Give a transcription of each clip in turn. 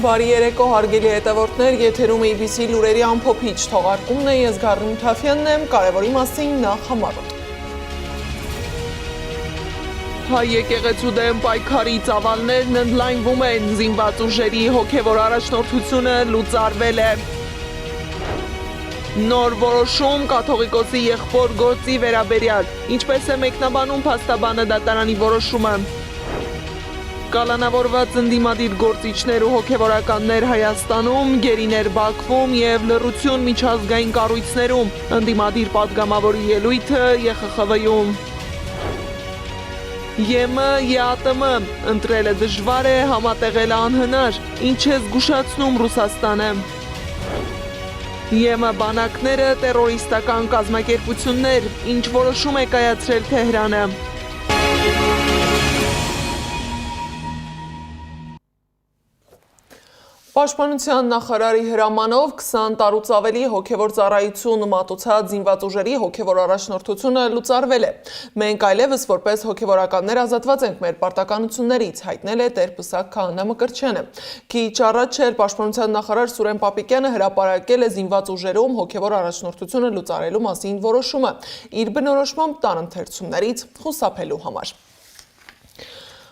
Բարի երեկո հարգելի հետևորդներ, եթերում ABC լուրերի ամփոփիչ թողարկումն է, ես Գառնի Մութաֆյանն եմ, կարևորի մասին նախ համառոտ։ Հայ եկեղեցու դեմ պայքարի ծավալներն ընդլայնվում են, զինված ուժերի հոգևոր առաջնորդությունը լուծարվել է։ Նոր որոշում կաթողիկոսի եղբոր գործի վերաբերյալ, ինչպես է մեկնաբանում փաստաբանը դատարանի որոշումը։ Կալանավորված ընդդիմադիր գործիչներ ու հոգևորականներ Հայաստանում, գերիներ Բաքվում և լռություն միջազգային կառույցներում, ընդդիմադիր պատգամավորի ելույթը ԵԽԽՎ-ում։ ԵՄ-ԵԱՏՄ ընտրելը դժվար է, համատեղելը անհնար, ինչ է զգուշացնում Ռուսաստանը։ ԵՄ բանակները տերորիստական կազմակերպություններ, ինչ որոշում է կայացրել Թեհրանը։ Պաշտպանության նախարարի հրամանով 20 տարուց ավելի հոգևոր ծառայություն մատուցած զինված ուժերի հոգևոր առաջնորդությունը լուծարվել է։ Մենք այլևս որպես հոգևորականներ ազատված ենք մեր պարտականություններից, հայտնել է Տեր Պսակ Քահանա Մկրտչյանը։ Քիչ առաջ էլ Պաշտպանության նախարար Սուրեն Պապիկյանը հրապարակել է զինված ուժերում հոգևոր առաջնորդությունը լուծարելու մասին որոշումը, իր բնորոշմամբ տան ընթերցումներից խուսափելու համար։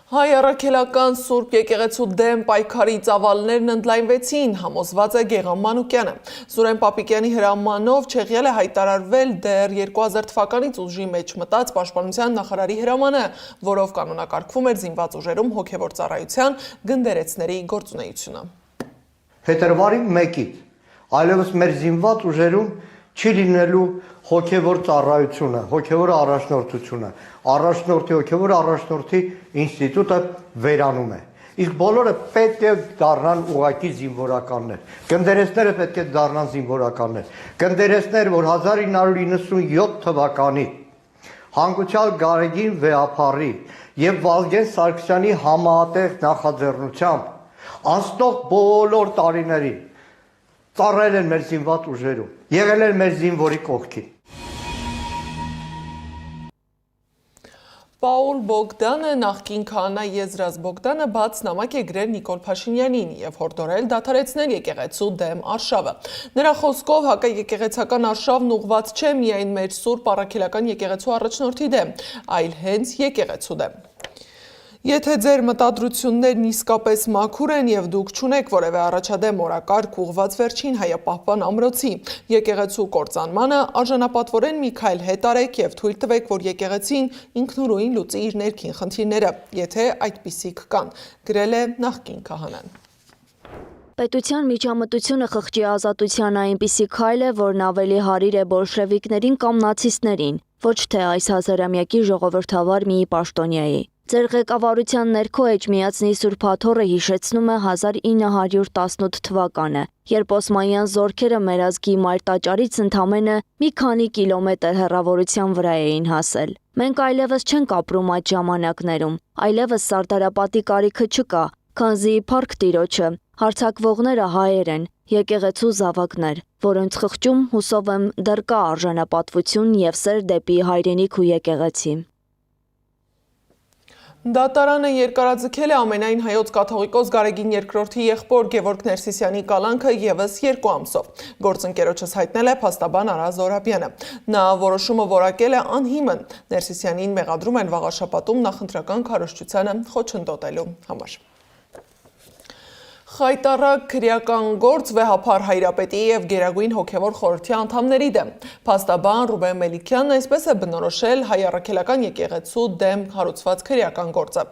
Հայ առաքելական Սուրբ եկեղեցու դեմ պայքարի ծավալներն ընդլայնվեցին, համոզված է Գեղամ Մանուկյանը։ Սուրեն Պապիկյանի հրամանով Չեղյալ է հայտարարվել դեռ 2000 թվականից ուժի մեջ մտած Պաշտպանության նախարարի հրամանը, որով կանոնակարգվում էր զինված ուժերում հոգևոր ծառայության գնդերեցների գործունեությունը։ Փետրվարի 1-ից այլևս մեր զինված ուժերում չի լինելու հոգևոր ծառայությունը, հոգևոր առաջնորդությունը, հոգևոր առաջնորդի ինստիտուտը վերանում է։ Իսկ բոլորը պետք է դառնան ուղղակի զինվորականներ։ Գնդերեսները պետք է դառնան զինվորականներ։ Գնդերեսներ, որ 1997 թվականի հանգուցյալ Գարեգին Վեհափառի եւ Վազգեն Սարգսյանի համատեղ նախաձեռնությամբ անցնող բոլոր տարիներին ծառայել են մեր զինված ուժերում, եղել են մեր զինվորի կողքին։ Պաուլ Բոգդանը, նախկին քահանա Եզրաս Բոգդանը բաց նամակ է գրել Նիկոլ Փաշինյանին և հորդորել դադարեցնել եկեղեցու դեմ արշավը։ Նրա խոսքով հակաեկեղեցական արշավն ուղղված չէ միայն մեր Սուրբ առաքելական եկեղեցու առաջնորդի դեմ, այլ հենց եկեղեցու դեմ։ Եթե ձեր մտադրություններն իսկապես մաքուր են և դուք չունեք որևէ առաջադեմ օրակարգ ուղղված վերջին հայապահպան ամրոցի եկեղեցու կործանմանը, արժանապատվորեն մի քայլ հետ արեք և թույլ տվեք, որ եկեղեցին ինքնուրույն լուծի իր ներքին խնդիրները, եթե այդպիսիք կան, գրել է նախկին քահանան։ Պետության միջամտությունը խղճի ազատության այնպիսի քայլ է, որն ավելի հարիր է բոլշևիկներին կամ նացիստներին, ոչ թե այս հազարամյակի ժողովրդավար մի պաշտոնյայի։ Ձեր ղեկավարության ներքո Էջմիածնի Սուրբ Աթոռը հիշեցնում է 1918 թվականը, երբ օսմանյան զորքերը մեր ազգի մայրտաճարից ընդամենը մի քանի կիլոմետր հեռավորության վրա էին հասել։ Մենք այլևս չենք ապրում այդ ժամանակներում, այլևս սարդարապատի կարիքը չկա, քանզի Փառք Տիրոջը հարձակվողները հայեր են, եկեղեցու զավակներ, որոնց խղճում հուսով եմ դեռ կա արժանապատվություն և սեր դեպի հայրենիք ու եկեղեցի։ Դատարանը երկարաձգել է ամենայն հայոց կաթողիկոս Գարեգին II-ի եղբոր Գևորգ Ներսիսյանի կալանքը ևս 2 ամսով։ Գործընկերոջս հայտնել է փաստաբան Արա Զոհրաբյանը։ Նա որոշումը որակել է անհիմն, Ներսիսյանին մեղադրում են վաղաշաբաթում նախընտրական քարոզչությանը խոչընդոտելու համար։ Խայտառակ քրեական գործ Վեհափառ Հայրապետի և Գերագույն հոգևոր խորհրդի անդամների դեմ։ Փաստաբան Ռուբեն Մելիքյանն այսպես է բնորոշել հայ առաքելական եկեղեցու դեմ հարուցված քրեական գործը։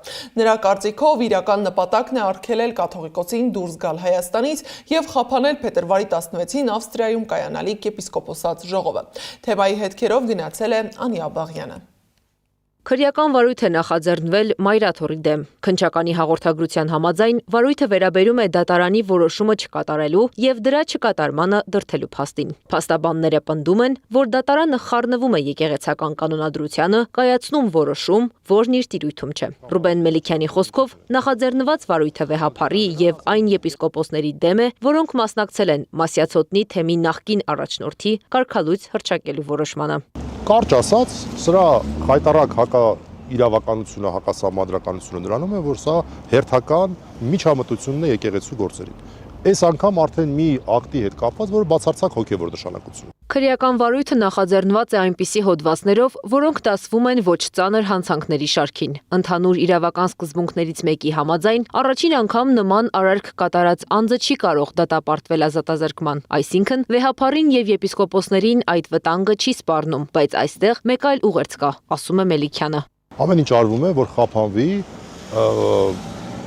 Նրա կարծիքով իրական նպատակն է արգելել կաթողիկոսին դուրս գալ Հայաստանից և խափանել փետրվարի 16-ին Ավստրիայում կայանալիք եպիսկոպոսած ժողովը։ Թեմայի հետքերով գնացել է Անի Աբաղյանը։ Քրեական վարույթ է նախաձեռնվել Մայրաթոռի դեմ։ Քննչականի հաղորդագրության համաձայն վարույթը վերաբերում է դատարանի որոշումը չկատարելու և դրա չկատարմանը դրդելու փաստին։ Փաստաբանները պնդում են, որ դատարանը խառնվում է եկեղեցական կանոնադրությանը, կայացնում որոշում, որն իր տիրույթում չէ։ Ռուբեն Մելիքյանի խոսքով նախաձեռնված վարույթը Վեհափառի և այն եպիսկոպոսների դեմ է, որոնք մասնակցել են Մասյացոտնի թեմի նախկին առաջնորդի կարգալույծ հռչակելու որոշմանը։ Կարճ ասած, սրա խայտառակ իրավականությունը, հակասահմանադրականությունը նրանում է, որ սա հերթական միջամտությունն է եկեղեցու գործերին։ Այս անգամ արդեն մի ակտի հետ կապված, որը բացարձակ հոգևոր նշանակություն ունի։ Քրեական վարույթը նախաձեռնված է այնպիսի հոդվածներով, որոնք դասվում են ոչ ծանր հանցանքների շարքին։ Ընդհանուր իրավական սկզբունքներից մեկի համաձայն, առաջին անգամ նման արարք կատարած անձը չի կարող դատապարտվել ազատազրկման, այսինքն վեհափառին եւ եպիսկոպոսներին այդ վտանգը չի սպառնում, բայց այստեղ մեկ այլ ուղերձ կա, ասում է Մելիքյանը։ Ամեն ինչ արվում է, որ խափանվի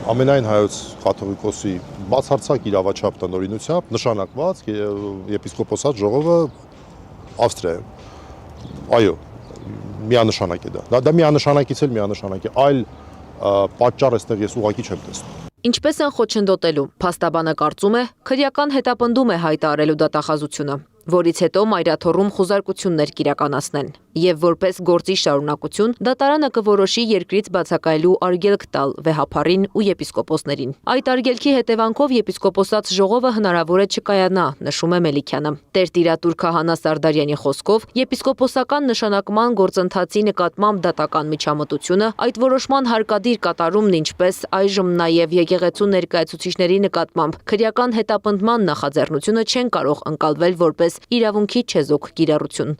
ամենայն հայոց կաթողիկոսի բացարձակ իրավաչափ տնօրինությամբ նշանակված եպիսկոպոսատ ժողովը Ավստրիայում։ Այո, միանշանակ է դա։ Դա միանշանակից էլ միանշանակ է, այլ պատճառ այստեղ ես ուղղակի չեմ տեսնում։ Ինչպես են խոչընդոտելու, փաստաբանը կարծում է, քրեական հետապնդում է հայտարարելու դատախազությունը, որից հետո մայրաթոռում խուզարկություններ կիրականացնեն։ Եվ որպես գործի շարունակություն, դատարանը կորոշի երկրից բացակայելու արգելք տալ վեհափառին ու եպիսկոպոսներին։ Այդ արգելքի հետևանքով եպիսկոպոսած ժողովը հնարավոր է չկայանա, նշում է Մելիքյանը։ Տերտիրատուր Քահանա Սարդարյանի խոսքով, եպիսկոպոսական նշանակման գործընթացի նկատմամբ դատական միջամտությունը, այդ որոշման հարկադիր կատարումն, ինչպես այժմ նաև եկեղեցու ներկայացուցիչների նկատմամբ քրեական հետապնդման նախաձեռնությունը չեն կարող ընկալվել որպես իրավունքի չեզոք կիրառություն։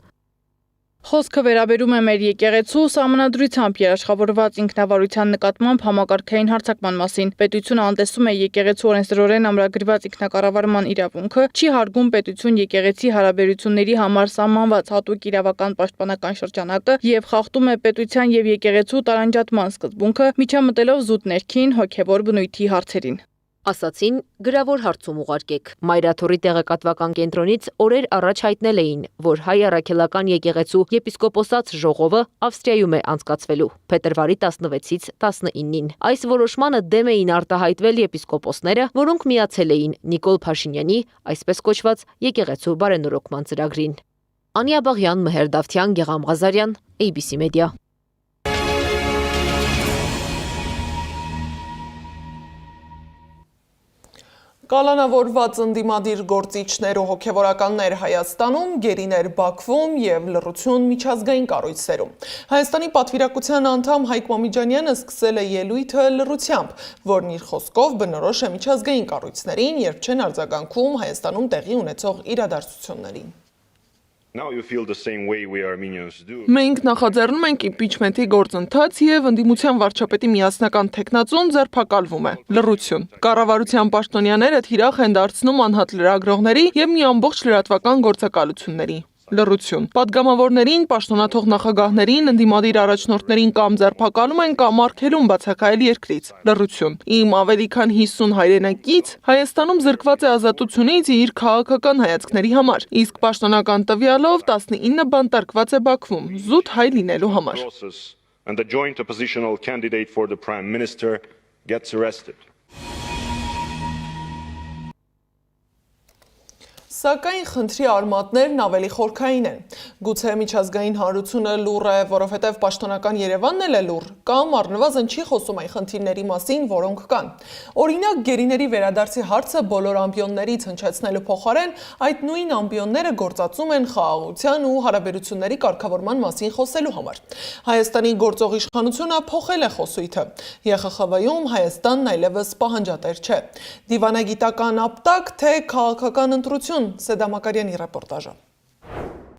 Խոսքը վերաբերում է մեր եկեղեցու սահմանադրությամբ երաշխավորված ինքնավարության նկատմամբ համակարգային հարձակման մասին։ Պետությունը անտեսում է եկեղեցու օրենսդրորեն ամրագրված ինքնակառավարման իրավունքը, չի հարգում պետություն-եկեղեցի հարաբերությունների համար սահմանված հատուկ իրավական պաշտպանական շրջանակը եւ խախտում է պետության եւ եկեղեցու տարանջատման սկզբունքը, միջամտելով զուտ ներքին հոգեվոր բնույթի հարցերին։ Ասացին, գրավոր հարցում ուղարկեք։ Մայրաթոռի տեղեկատվական կենտրոնից օրեր առաջ հայտնել էին, որ հայ առաքելական եկեղեցու եպիսկոպոսած ժողովը Ավստրիայում է անցկացվելու փետրվարի 16-ից 19-ին։ Այս որոշմանը դեմ էին արտահայտվել եպիսկոպոսները, որոնք միացել էին Նիկոլ Փաշինյանի, այսպես կոչված եկեղեցու բարենորոգման ծրագրին։ Անիա Բաղյան, Մհեր Դավթյան, Գեգամ Ղազարյան, ABC Media։ Կալանավորված ընդդիմադիր գործիչներ ու հոգևորականներ Հայաստանում, գերիներ Բաքվում և լռություն միջազգային կառույցերում։ Հայաստանի պատվիրակության անդամ Հայկ Մամիջանյանը սկսել է ելույթը լռությամբ, որն իր խոսքով բնորոշ է միջազգային կառույցներին, երբ չեն արձագանքում Հայաստանում տեղի ունեցող իրադարձություններին։ Մենք նախաձեռնում ենք իմպիչմենթի գործընթաց և ընդդիմության վարչապետի միասնական թեկնածուն ձերբակալվում է։ Լռություն։ Կառավարության պաշտոնյաները թիրախ են դարձնում անհատ լրագրողների և մի ամբողջ լրատվական գործակալությունների։ Լռություն։ Պատգամավորներին, պաշտոնաթող նախագահներին, ընդդիմադիր առաջնորդներին կամ ձերբակալում են կամ արգելում բացակայել երկրից։ Լռություն։ Իմ ավելի քան 50 հայրենակից Հայաստանում զրկված է ազատությունից իր քաղաքական հայացքների համար, իսկ պաշտոնական տվյալով 19 բանտարկված է Բաքվում, զուտ հայ լինելու համար։ Սակայն խնդրի արմատներն ավելի խորքային են։ Գուցե միջազգային հանրությունը լուռ է, որովհետև պաշտոնական Երևանն էլ է լուռ, կամ առնվազն չի խոսում այն խնդիրների մասին, որոնք կան։ Օրինակ, գերիների վերադարձի հարցը բոլոր ամբիոններից հնչեցնելու փոխարեն այդ նույն ամբիոնները գործածում են խաղաղության ու հարաբերությունների կարգավորման մասին խոսելու համար։ Հայաստանի գործող իշխանությունը փոխել է խոսույթը։ ԵԽԽՎ-ում Հայաստանն այլևս պահանջատեր չէ։ Դիվանագիտական ապտակ, թե քաղաքական ընտրություն։ Սեդա Մակարյանի ռեպորտաժը։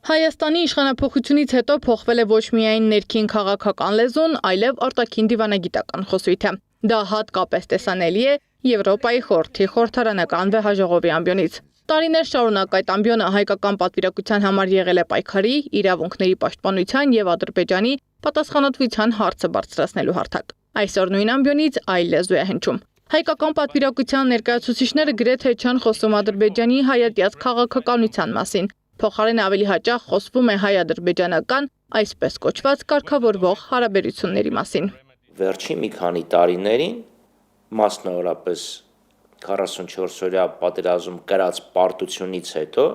Հայաստանի իշխանափոխությունից հետո փոխվել է ոչ միայն ներքին քաղաքական լեզուն, այլև արտաքին դիվանագիտական խոսույթը։ Դա հատկապես տեսանելի է Եվրոպայի խորհրդի խորհրդարանական վեհաժողովի ամբիոնից։ Տարիներ շարունակ այդ ամբիոնը հայկական պատվիրակության համար եղել է պայքարի, իրավունքների պաշտպանության եւ Ադրբեջանի պատասխանատվության հարցը բարձրացնելու հարթակ։ Այսօր նույն ամբիոնից այլ լեզու է հնչում։ Հայկական պատվիրակության ներկայացուցիչները գրեթե չեն խոսում Ադրբեջանի հայատյաց քաղաքականության մասին։ Փոխարեն ավելի հաճախ խոսվում է հայ-ադրբեջանական, այսպես կոչված կարգավորվող հարաբերությունների մասին։ Վերջին մի քանի տարիներին, մասնավորապես 44-օրյա պատերազմ կրած պարտությունից հետո,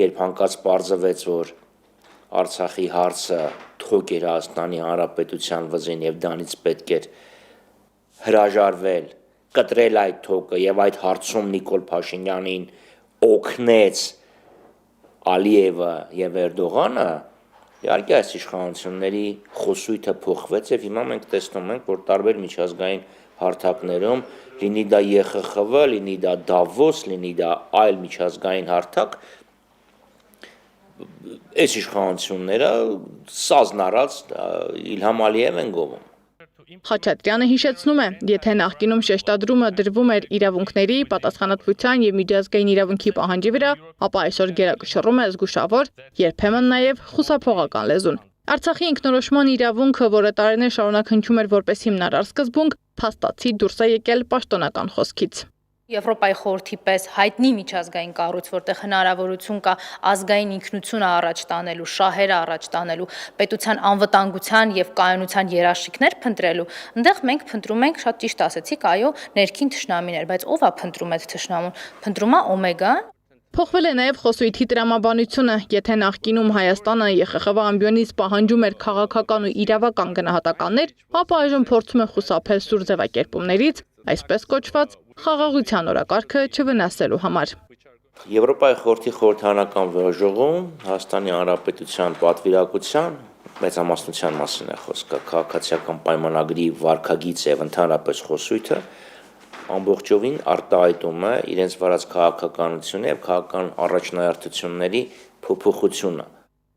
երբ հանկարծ պարզվեց, որ Արցախի հարցը թոք էր Հայաստանի Հանրապետության վզին եւ դրանից պետք էր հրաժարվել, կտրել այդ թոկը եւ այդ հարցում Նիկոլ Փաշինյանին օգնեց Ալիևը եւ Էրդողանը, իհարկե այս իշխանությունների խոսույթը փոխվեց եւ հիմա մենք տեսնում ենք, որ տարբեր միջազգային հարթակներում, լինի դա ԵԽԽՎ, լինի դա Դավոս, լինի դա այլ միջազգային հարթակ, այս իշխանությունները սազն առած Իլհամ Ալիև են գովում։ Խաչատրյանը հիշեցնում է, եթե նախկինում շեշտադրումը դրվում էր իրավունքների, պատասխանատվության եւ միջազգային իրավունքի պահանջի վրա, ապա այսօր գերակշռում է զգուշավոր, երբեմն նաեւ խուսափողական լեզուն։ Արցախի ինքնորոշման իրավունքը, որը տարիներ շարունակ հնչում էր որպես հիմնարար սկզբունք, փաստացի դուրս է եկել պաշտոնական խոսքից։ Եվրոպայի խորհրդի պես հայտնի միջազգային կառույց, որտեղ հնարավորություն կա ազգային ինքնությունը առաջ տանելու, շահերը առաջ տանելու, պետության անվտանգության եւ կայունության երաշխիքներ փնտրելու, այնտեղ մենք փնտրում ենք, շատ ճիշտ ասեցիք, այո, ներքին թշնամիներ, բայց ով է փնտրում այդ թշնամուն։ Փնտրում է Օմեգան։ Փոխվել է նաև խոսույթի տրամաբանությունը, եթե նախկինում Հայաստանը ԵԽԽՎ ամբիոնից պահանջում էր քաղաքական ու իրավական գնահատականներ, ապա այժմ փորձում է խուսափել սուր ձևակերպումներից, այսպես կոչված խաղաղության օրակարգը չվնասելու համար։ Եվրոպայի խորհրդի խորհրդարանական վեժողում Հայաստանի Հանրապետության պատվիրակության մեծամասնության մասին է խոսքը, քաղաքացիական պայմանագրի վարքագիծը եւ ընդհանրապես խոսույթը ամբողջովին արտահայտում է իրենց վարած քաղաքականությունը եւ քաղաքական առաջնահերթությունների փոփոխությունը։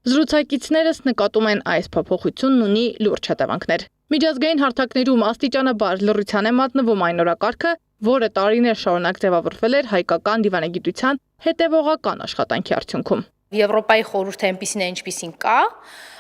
Զրուցակիցներս նկատում են այս փոփոխությունն ունի լուրջ հետևանքներ։ Միջազգային հարթակներում աստիճանաբար լռության է մատնվում այն օրակարգը, որը տարիներ շարունակ ձևավորվել էր հայկական դիվանագիտության հետևողական աշխատանքի արդյունքում։ Եվրոպայի խորհուրդը այնպիսին է, ինչպիսին կա,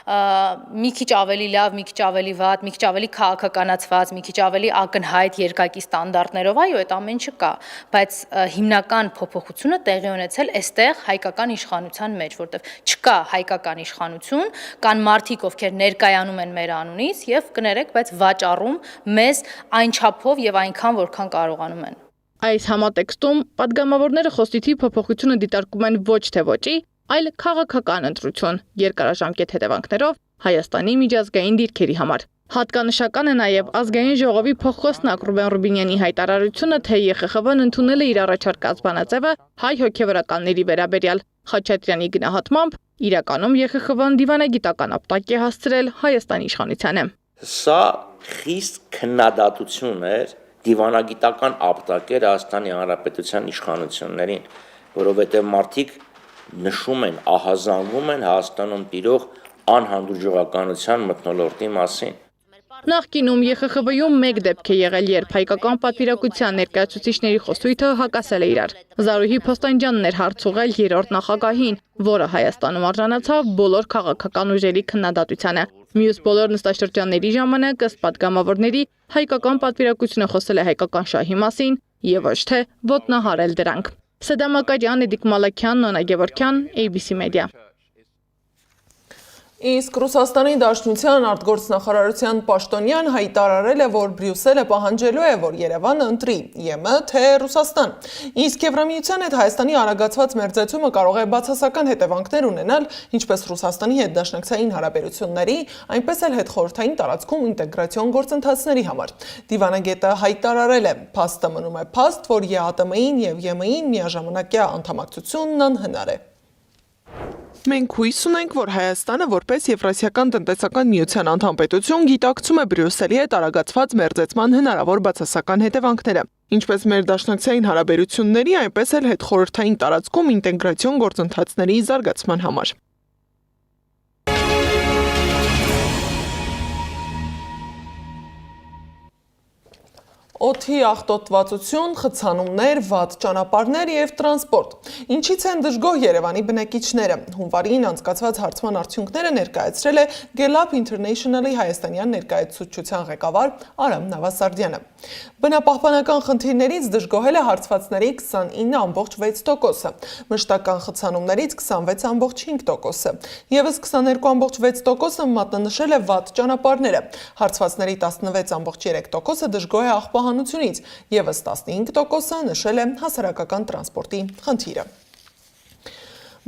մի քիչ ավելի լավ, մի քիչ ավելի վատ, մի քիչ ավելի քաղաքականացված, մի քիչ ավելի ակնհայտ երկակի ստանդարտներով, այո, այդ ամեն ինչը կա, բայց հիմնական փոփոխությունը տեղի ունեցել այստեղ հայկական իշխանության մեջ, որտեղ չկա հայկական իշխանություն, կան մարդիկ, ովքեր ներկայանում են մեր անունից եւ կներեք, բայց վաճառում մեզ այն չափով եւ այնքան, որքան կարողանում են։ Այս համատեքստում падգամավորները խոսույթի փոփոխությունը դիտարկում են ոչ թե ոճի, այլ քաղաքական ընտրություն երկարաժամկետ հետևանքներով Հայաստանի միջազգային դիրքերի համար։ Հատկանշական է նաև ազգային ժողովի փոխխոսնակ Ռուբեն Ռուբինյանի հայտարարությունը, թե ԵԽԽՎ-ն ընդունել է իր առաջարկած բանաձևը հայ հոգևորականների վերաբերյալ։ Խաչատրյանի գնահատմամբ, իրականում ԵԽԽՎ-ն դիվանագիտական ապտակ է հասցրել Հայաստանի իշխանությանը։ Սա խիստ քննադատություն էր, դիվանագիտական ապտակ էր Հայաստանի Հանրապետության իշխանություններին, որովհետև մարդիկ նշում են, ահազանգում են Հայաստանում տիրող անհանդուրժողականության մթնոլորտի մասին։ Նախկինում ԵԽԽՎ-ում մեկ դեպք է եղել, երբ հայկական պատվիրակության ներկայացուցիչների խոսույթը հակասել է իրար։ Զարուհի Փոստանջյանն էր հարց ուղղել երրորդ նախագահին, որը Հայաստանում արժանացավ բոլոր քաղաքական ուժերի քննադատությանը։ Մյուս բոլոր նստաշրջանների ժամանակ ըստ պատգամավորների հայկական պատվիրակությունը խոսել է հայկական շահի մասին եւ ոչ թե ոտնահարել դրանք։ Սեդամ Ակարյան, Էդիկ Մալաքյան, Նոնա Գևորգյան, ABC Media։ Իսկ Ռուսաստանի Դաշնության արտգործնախարարության պաշտոնյան հայտարարել է, որ Բրյուսելը պահանջելու է, որ Երևանը ընտրի ԵՄ թե Ռուսաստան։ Իսկ Եվրամիության հետ Հայաստանի արագացված մերձեցումը կարող է բացասական հետևանքներ ունենալ ինչպես Ռուսաստանի հետ դաշնակցային հարաբերությունների, այնպես էլ հետխորհրդային տարածքում ինտեգրացիոն գործընթացների համար։ Դիվանագետը հայտարարել է, փաստը մնում է փաստ, որ ԵԱՏՄ-ին եւ ԵՄ-ին միաժամանակյա անդամակցությունն անհնար է։ Մենք հույս ունենք, որ Հայաստանը որպես Եվրասիական տնտեսական միության անդամ պետություն գիտակցում է Բրյուսելի հետ արագացված մերձեցման հնարավոր բացասական հետևանքները, ինչպես մեր դաշնակցային հարաբերությունների, այնպես էլ հետխորհրդային տարածքում ինտեգրացիոն գործընթացների զարգացման համար։ Օդի աղտոտվածություն, խցանումներ, վատ ճանապարհներ եւ տրանսպորտ։ Ինչից են դժգոհ Երևանի բնակիչները։ Հունվարին անցկացված հարցման արդյունքները ներկայացրել է Gallup International-ի հայաստանյան ներկայացուցչության ղեկավար Արամ Նավասարդյանը։ Բնապահպանական խնդիրներից դժգոհել է հարցվածների 29.6%-ը, մշտական խցանումներից 26.5%-ը, եւս 22.6%-ը մատնանշել է վատ ճանապարհները։ Հարցվածների 16.3%-ը դժգոհ է աղբահանությունից, եւս 15%-ը նշել է հասարակական տրանսպորտի խնդիրը։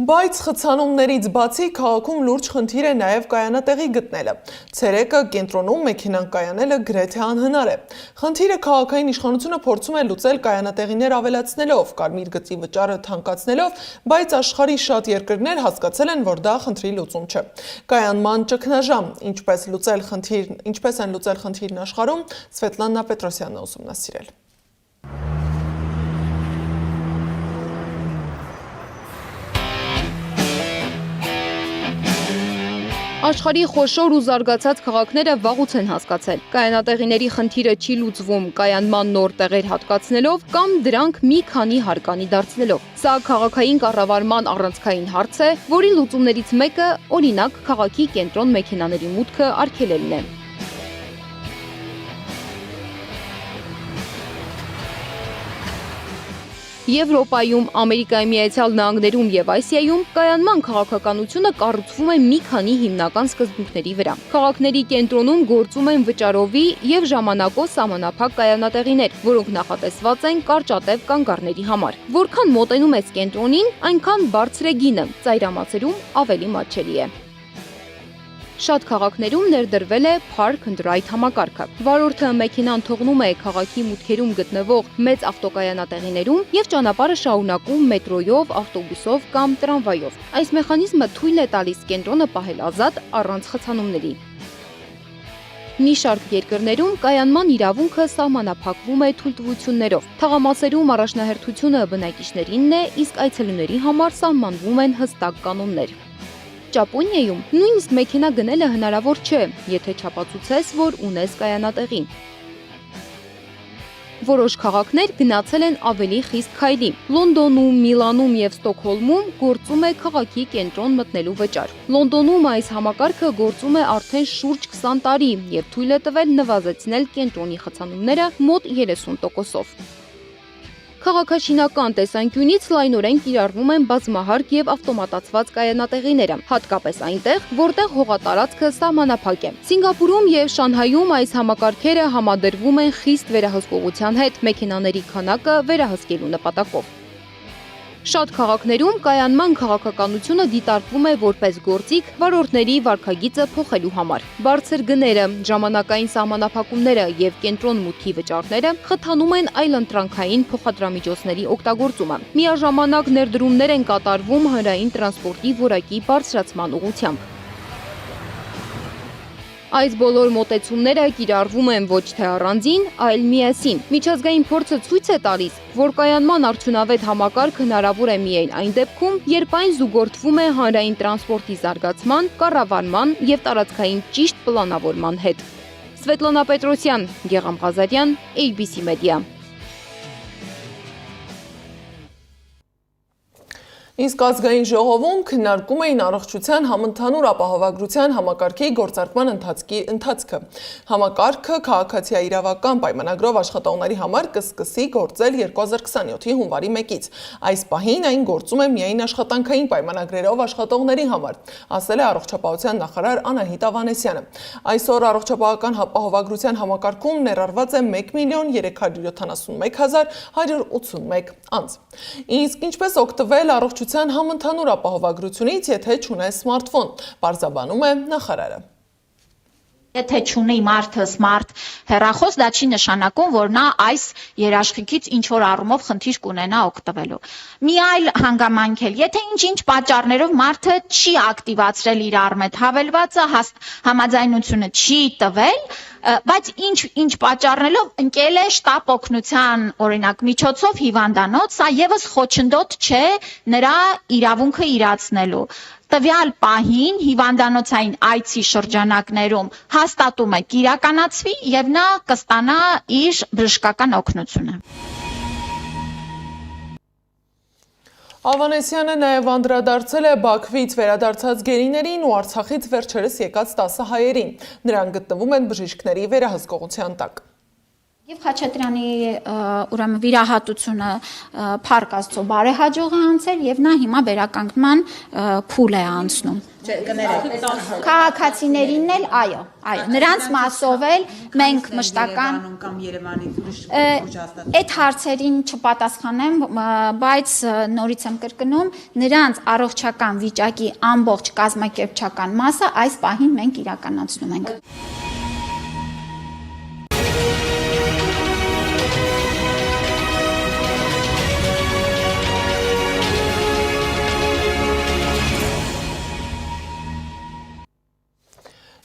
Բայց խցանումներից բացի քաղաքում լուրջ խնդիր է նաև կայանատեղի գտնելը։ Ցերեկը կենտրոնում մեքենան կայանելը գրեթե անհնար է։ Խնդիրը քաղաքային իշխանությունը փորձում է լուծել կայանատեղիներ ավելացնելով, կարմիր գծի վճարը թանկացնելով, բայց աշխարհի շատ երկրներ հասկացել են, որ դա խնդրի լուծում չէ։ Կայանման ճգնաժամ, ինչպես են լուծել խնդիրն աշխարհում, Սվետլանա Պետրոսյանն է ուսումնասիրել։ Աշխարհի խոշոր ու զարգացած քաղաքները վաղուց են հասկացել. կայանատեղիների խնդիրը չի լուծվում կայանման նոր տեղեր հատկացնելով կամ դրանք մի քանի հարկանի դարձնելով։ Սա քաղաքային կառավարման առանցքային հարց է, որի լուծումներից մեկը, օրինակ, քաղաքի կենտրոն մեքենաների մուտքը արգելելն է։ Եվրոպայում, Ամերիկայի Միացյալ Նահանգներում եւ Ասիայում կայանման քաղաքականությունը կառուցվում է մի քանի հիմնական սկզբունքների վրա։ Քաղաքների կենտրոնում գործում են վճարովի եւ ժամանակով սահմանափակ կայանատեղիներ, որոնք նախատեսված են կարճատև կանգառների համար։ Որքան մոտենում ես կենտրոնին, այնքան բարձր է գինը, ծայրամասերում ավելի մատչելի է։ Շատ քաղաքներում ներդրվել է Park and Ride համակարգը։ Վարորդը մեքենան թողնում է քաղաքի մուտքերում գտնվող մեծ ավտոկայանատեղիներում եւ ճանապարհը շարունակում մետրոյով, ավտոբուսով կամ տրամվայով։ Այս մեխանիզմը թույլ է տալիս կենտրոնը պահել ազատ առանց խցանումների։ Մի շարք երկրներում կայանման իրավունքը սահմանափակվում է թույլտվություններով։ Թաղամասերում առաջնահերթությունը բնակիչներինն է, իսկ այցելուների համար սահմանվում են հստակ կանոններ։ Ճապոնիայում նույնիսկ մեքենա գնելը հնարավոր չէ, եթե չապացուցես, որ ունես կայանատեղի։ Որոշ քաղաքներ գնացել են ավելի խիստ քայլի։ Լոնդոնում, Միլանում եւ Ստոկհոլմում գործում է քաղաքի կենտրոն մտնելու վճար։ Լոնդոնում այս համակարգը գործում է արդեն շուրջ 20 տարի եւ թույլ է տվել նվազեցնել կենտրոնի խցանումները մոտ 30%-ով։ Քաղաքաշինական տեսանկյունից լայնորեն կիրառվում են բազմահարկ եւ ավտոմատացված կայանատեղիները, հատկապես այնտեղ, որտեղ հողատարածքը սահմանափակ է։ Սինգապուրում եւ Շանհայում այս համակարգերը համադրվում են խիստ վերահսկողության հետ մեքենաների քանակը վերահսկելու նպատակով։ Շատ քաղաքներում կայանման քաղաքականությունը դիտարկվում է որպես գործիք վարորդների վարքագիծը փոխելու համար։ Բարձր գները, ժամանակային սահմանափակումները եւ կենտրոն մուտքի վճարները խթանում են այլընտրանքային փոխադրամիջոցների օգտագործումը։ Միաժամանակ ներդրումներ են կատարվում հանրային տրանսպորտի որակի բարձրացման ուղղությամբ։ Այս բոլոր մոտեցումները կիրառվում են ոչ թե առանձին, այլ միասին։ Միջազգային փորձը ցույց է տալիս, որ կայանման արդյունավետ համակարգ հնարավոր է միայն այն դեպքում, երբ այն զուգորդվում է հանրային տրանսպորտի զարգացման, կառավարման եւ տարածքային ճիշտ պլանավորման հետ։ Սվետլանա Պետրոսյան, Գեգամ Ղազարյան, ABC Media։ Իսկ ազգային ժողովում քննարկում էին առողջության համընդհանուր ապահովագրության համակարգի գործարկման ընթացքը։ Համակարգը քաղաքացիաիրավական պայմանագրով աշխատողների համար կսկսի գործել 2027-ի հունվարի 1-ից։ Այս պահին այն գործում է միայն աշխատանքային պայմանագրերով աշխատողների համար, ասել է առողջապահության նախարար Անահիտ Ավանեսյանը։ Այսօր առողջապահական ապահովագրության համակարգում ներառված է 1,371,181 անձ։ Իսկ ինչպես օգտվել առողջության համընդհանուր ապահովագրությունից, եթե չունես սմարթֆոն, պարզաբանում է նախարարը։ Եթե չունի մարդը սմարթ հեռախոս, դա չի նշանակում, որ նա այս երաշխիքից ինչ-որ առումով խնդիր կունենա օգտվելու։ Մի այլ հանգամանք էլ, եթե ինչ-ինչ պատճառներով մարդը չի ակտիվացրել իր արմետ հավելվածը, համաձայնությունը չի տվել, բայց ինչ պատճառներով ընկել է շտապ օգնության օրինակ միջոցով հիվանդանոց, սա եւս խոչընդոտ չէ նրա իրավունքը իրացնելու։ Տվյալ պահին հիվանդանոցային այցի շրջանակներում հաստատումը կիրականացվի եւ նա կստանա իր բժշկական օգնությունը։ Ավանեսյանը նաև անդրադարձել է Բաքվից վերադարձած գերիներին ու Արցախից վերջերս եկած 10 հայերին։ Նրանք գտնվում են բժիշկների վերահսկողության տակ։ Եվ Խաչատրյանի ուրեմն վիրահատությունը Փառք Աստծո բարեհաջող է անցել եւ նա հիմա վերականգնման փուլ է անցնում։ Քաղաքացիներինն էլ, այո, նրանց մասով էլ մենք մշտական կամ Երևանից ուրիշ այդ հարցերին չպատասխանեմ, բայց նորից եմ կրկնում, նրանց առողջական վիճակի ամբողջ կազմակերպչական մասը այս պահին մենք իրականացնում ենք։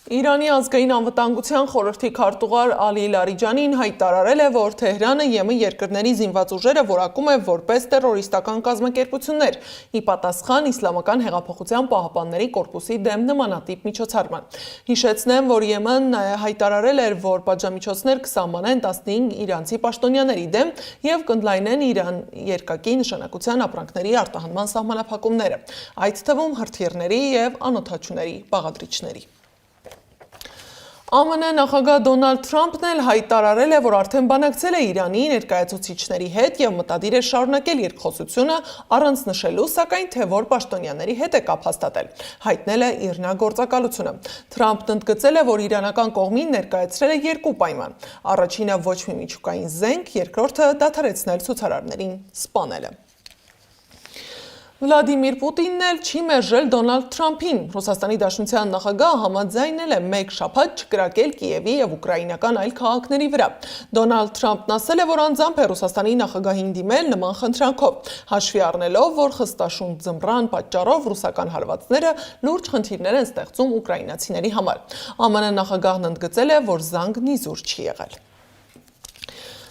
Իրանի ազգային անվտանգության խորհրդի քարտուղար Ալի Լարիջանին հայտարարել է, որ Թեհրանը ԵՄ երկրների զինված ուժերը որակում է որպես տերորիստական կազմակերպություններ, ի պատասխան Իսլամական հեղափոխության պահապանների կորպուսի դեմ նմանատիպ միջոցառման։ Հիշեցնեմ, որ ԵՄ-ն հայտարարել էր, որ պատժամիջոցներ կսահմանեն 15 իրանցի պաշտոնյաների դեմ եւ կընդլայնեն Իրան երկակի նշանակության ապրանքների արտահանման սահմանափակումները, այդ թվում հրթիռների եւ անօդաչուների բաղադրիչների։ ԱՄՆ նախագահ Դոնալդ Թրամփն էլ հայտարարել է, որ արդեն բանակցել է Իրանի ներկայացուցիչների հետ եւ մտադիր է շարունակել երկխոսությունը առանց նշելու, սակայն թե որ պաշտոնյաների հետ է կապ հաստատել, հայտնել է իռնագործակալությունը։ Թրամփն ընդգծել է, որ իրանական կողմին ներկայացրել է երկու պայման։ Առաջինը ոչ մի միջուկային զենք, երկրորդը դադարեցնել ցուցարարներին սպանելը։ Վլադիմիր Պուտինն էլ չի մերժել Դոնալդ Թրամփին։ Ռուսաստանի Դաշնության նախագահը համաձայնել է մեկ շաբաթ չկրակել Կիևի եւ ուկրաինական այլ քաղաքների վրա։ Դոնալդ Թրամփն ասել է, որ անձամբ է Ռուսաստանի նախագահին դիմել նման խնդրանքով, հաշվի առնելով, որ խստաշունչ ձմռան պատճառով ռուսական հարվածները լուրջ խնդիրներ են ստեղծում ուկրաինացիների համար։ ԱՄՆ նախագահն ընդգծել է, որ զանգն իզուր չի եղել։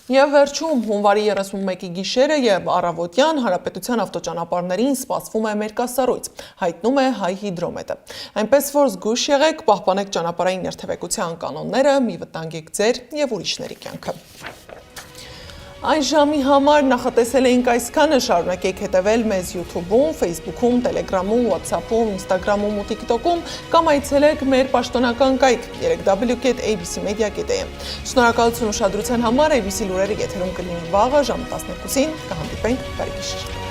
Եվ վերջում հունվարի 31-ի գիշերը եւ առավոտյան հանրապետության ավտոճանապարհներին սպասվում է մերկասառույց, հայտնում է Հայ հիդրոմետը։ Այնպես որ զգույշ եղեք, պահպանեք ճանապարհային երթևեկության կանոնները, մի վտանգեք ձեր եւ ուրիշների կյանքը։ Այս ժամի համար նախատեսել էինք այսքանը, շարունակեք հետևել մեզ YouTube-ում, Facebook-ում, Telegram-ում, WhatsApp-ում, Instagram-ում ու TikTok-ում կամ այցելեք մեր պաշտոնական կայք www.abcmedia.am։ Շնորհակալություն ուշադրության համար, ABC լուրերը եթերում կլինի վաղը ժամը 12-ին, կհանդիպենք բարի գիշեր։